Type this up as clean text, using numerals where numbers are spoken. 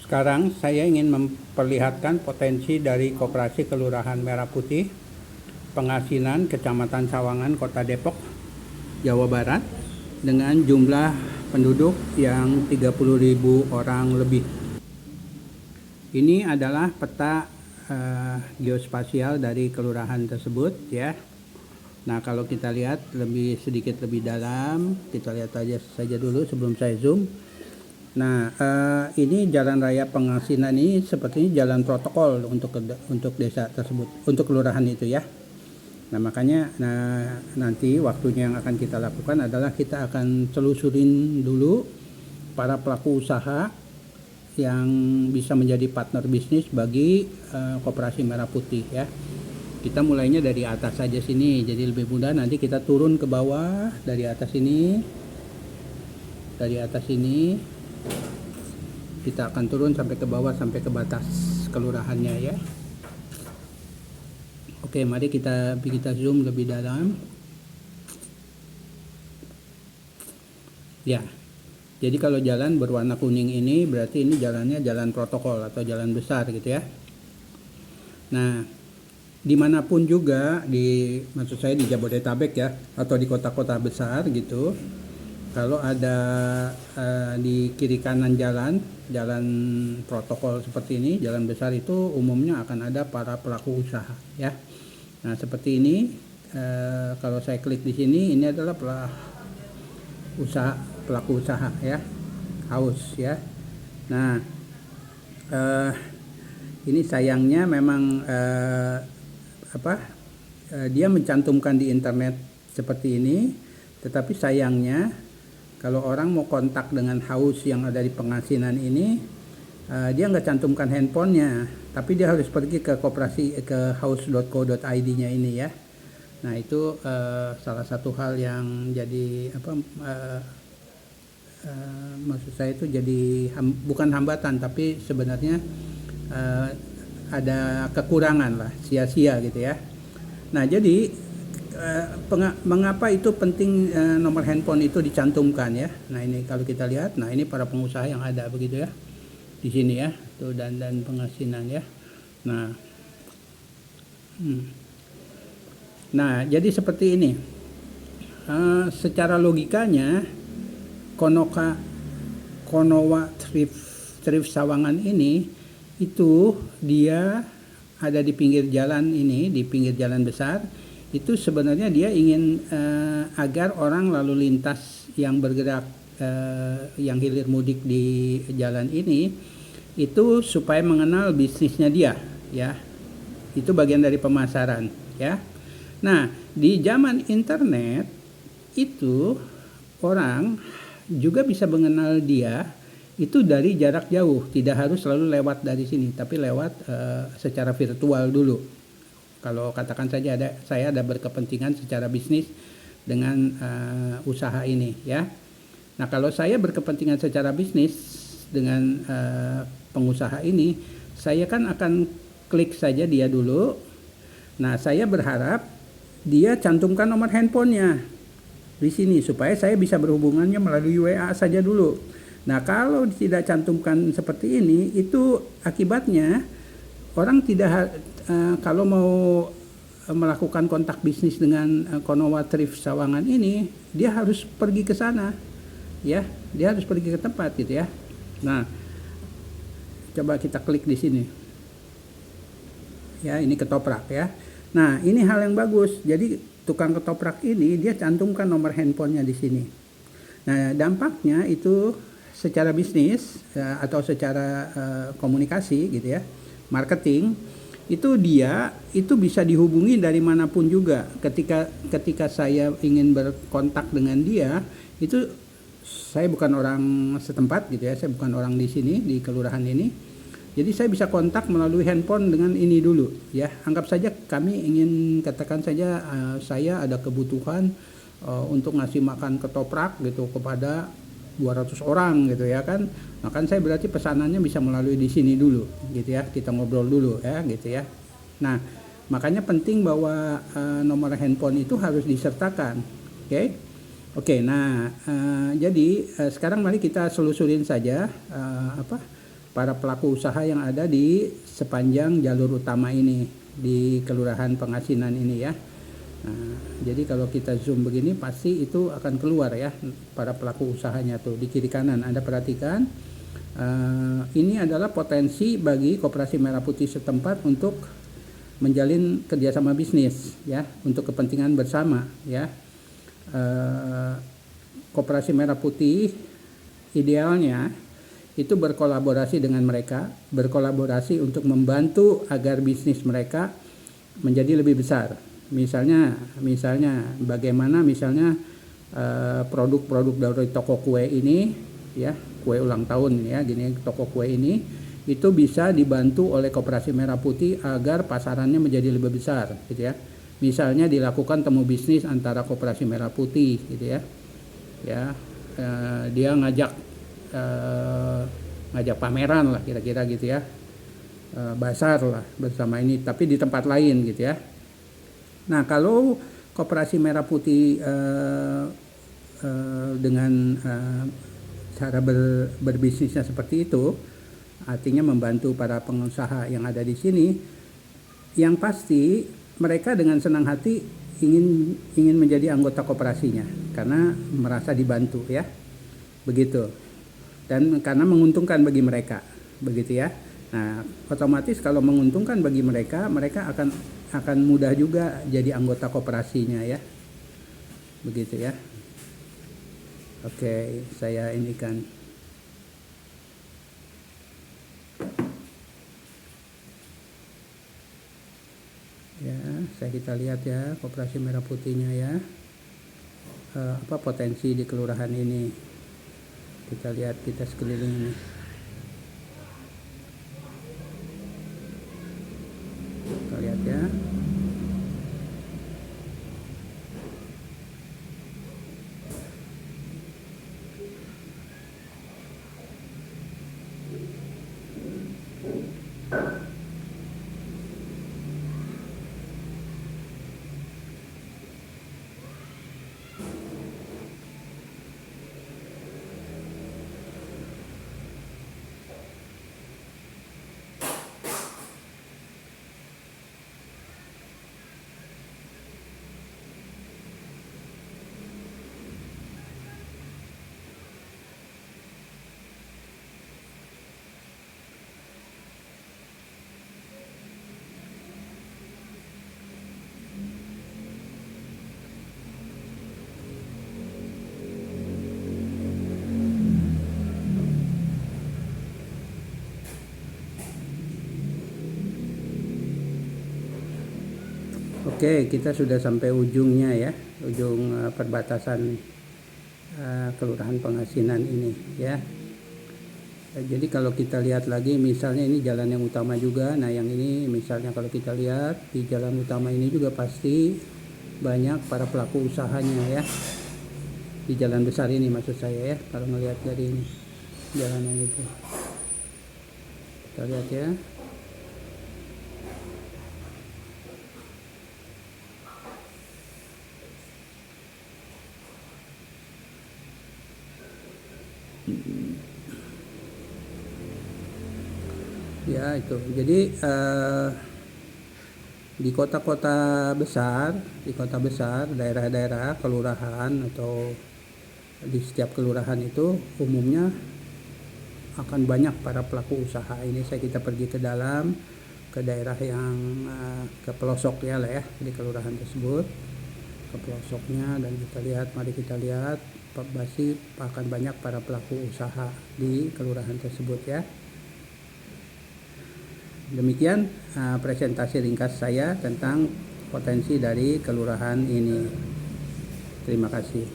Sekarang saya ingin memperlihatkan potensi dari Koperasi Kelurahan Merah Putih, Pengasinan, Kecamatan Sawangan, Kota Depok, Jawa Barat, dengan jumlah penduduk yang 30.000 orang lebih. Ini adalah peta geospasial dari kelurahan tersebut, ya. Nah, kalau kita lihat sedikit lebih dalam, kita lihat saja dulu sebelum saya zoom. Nah, ini jalan raya Pengasinan ini sepertinya jalan protokol untuk desa tersebut, untuk kelurahan itu, ya. Nah, makanya nanti waktunya yang akan kita lakukan adalah kita akan telusurin dulu para pelaku usaha yang bisa menjadi partner bisnis bagi Koperasi Merah Putih, ya. Kita mulainya dari atas saja sini, jadi lebih mudah. Nanti kita turun ke bawah dari atas ini. Dari atas ini kita akan turun sampai ke bawah, sampai ke batas kelurahannya, ya. Oke, mari kita zoom lebih dalam. Ya, jadi kalau jalan berwarna kuning ini berarti ini jalannya jalan protokol atau jalan besar, gitu ya. Nah, dimanapun juga maksud saya di Jabodetabek, ya, atau di kota-kota besar gitu, kalau ada di kiri kanan jalan protokol seperti ini, jalan besar itu umumnya akan ada para pelaku usaha, ya. Nah, seperti ini, kalau saya klik di sini, ini adalah pelaku usaha, ya, haus, ya. Nah, ini sayangnya memang dia mencantumkan di internet seperti ini, tetapi sayangnya kalau orang mau kontak dengan haus yang ada di Pengasinan ini, dia nggak cantumkan handphonenya, tapi dia harus pergi ke haus.co.id-nya ini, ya. Nah, itu salah satu hal yang jadi maksud saya itu jadi bukan hambatan, tapi sebenarnya ada kekurangan lah, sia-sia gitu, ya. Nah, jadi mengapa itu penting nomor handphone itu dicantumkan, ya. Nah, ini kalau kita lihat, nah ini para pengusaha yang ada begitu, ya, di sini, ya, tuh dan Pengasinan, ya. Nah, jadi seperti ini. Secara logikanya Konowa Thrift Sawangan ini itu dia ada di pinggir jalan ini, di pinggir jalan besar. Itu sebenarnya dia ingin agar orang lalu lintas yang bergerak yang hilir mudik di jalan ini itu supaya mengenal bisnisnya dia, ya. Itu bagian dari pemasaran, ya. Nah, di zaman internet itu orang juga bisa mengenal dia itu dari jarak jauh, tidak harus selalu lewat dari sini, tapi lewat secara virtual dulu. Kalau katakan saja saya ada berkepentingan secara bisnis dengan usaha ini, ya. Nah, kalau saya berkepentingan secara bisnis dengan pengusaha ini, saya kan akan klik saja dia dulu. Nah, saya berharap dia cantumkan nomor handphonenya di sini supaya saya bisa berhubungannya melalui WA saja dulu. Nah, kalau tidak cantumkan seperti ini, itu akibatnya orang tidak kalau mau melakukan kontak bisnis dengan Konowa Thrift Sawangan ini, dia harus pergi ke sana, ya. Dia harus pergi ke tempat, gitu, ya. Nah, coba kita klik di sini. Ya, ini ketoprak, ya. Nah, ini hal yang bagus. Jadi tukang ketoprak ini dia cantumkan nomor handphonenya di sini. Nah, dampaknya itu secara bisnis atau secara komunikasi, gitu, ya, marketing, itu dia itu bisa dihubungi dari manapun juga. Ketika saya ingin berkontak dengan dia, itu saya bukan orang setempat, gitu, ya, saya bukan orang di sini di kelurahan ini, jadi saya bisa kontak melalui handphone dengan ini dulu, ya. Anggap saja kami ingin, katakan saja saya ada kebutuhan untuk ngasih makan ketoprak gitu kepada 200 orang, gitu, ya kan. Nah, kan saya berarti pesanannya bisa melalui di sini dulu, gitu, ya. Kita ngobrol dulu, ya, gitu, ya. Nah, makanya penting bahwa nomor handphone itu harus disertakan, oke. Oke, nah jadi sekarang mari kita selusurin saja para pelaku usaha yang ada di sepanjang jalur utama ini di Kelurahan Pengasinan ini ya. Nah, jadi kalau kita zoom begini pasti itu akan keluar ya para pelaku usahanya tuh di kiri kanan. Anda perhatikan, ini adalah potensi bagi Koperasi Merah Putih setempat untuk menjalin kerjasama bisnis ya untuk kepentingan bersama ya. Koperasi Merah Putih idealnya itu berkolaborasi dengan mereka, berkolaborasi untuk membantu agar bisnis mereka menjadi lebih besar. Misalnya bagaimana produk-produk dari toko kue ini ya, kue ulang tahun ya, gini toko kue ini itu bisa dibantu oleh Koperasi Merah Putih agar pasarannya menjadi lebih besar gitu ya. Misalnya dilakukan temu bisnis antara Koperasi Merah Putih gitu ya. Ya, dia ngajak pameran lah kira-kira gitu ya, bazar lah bersama ini tapi di tempat lain gitu ya. Nah kalau Koperasi Merah Putih dengan cara berbisnisnya seperti itu, artinya membantu para pengusaha yang ada di sini, yang pasti mereka dengan senang hati ingin menjadi anggota koperasinya karena merasa dibantu ya, begitu. Dan karena menguntungkan bagi mereka, begitu ya. Nah, otomatis kalau menguntungkan bagi mereka, mereka akan mudah juga jadi anggota koperasinya ya, begitu ya. Oke, saya inikan. Ya, kita lihat ya Koperasi Merah Putihnya ya, apa potensi di kelurahan ini. Kita lihat kita sekeliling ini. Kita lihat ya. Oke, kita sudah sampai ujungnya ya, ujung perbatasan Kelurahan Pengasinan ini ya. Jadi kalau kita lihat lagi, misalnya ini jalan yang utama juga. Nah yang ini misalnya kalau kita lihat di jalan utama ini juga pasti banyak para pelaku usahanya ya. Di jalan besar ini maksud saya ya, kalau melihat dari ini jalanan itu. Kita lihat ya. Ya itu. Jadi di kota-kota besar, daerah-daerah kelurahan atau di setiap kelurahan itu umumnya akan banyak para pelaku usaha. Ini kita pergi ke dalam, ke daerah yang ke pelosok ya lah ya, di kelurahan tersebut, ke pelosoknya, dan mari kita lihat pasti akan banyak para pelaku usaha di kelurahan tersebut ya. Demikian presentasi ringkas saya tentang potensi dari kelurahan ini. Terima kasih.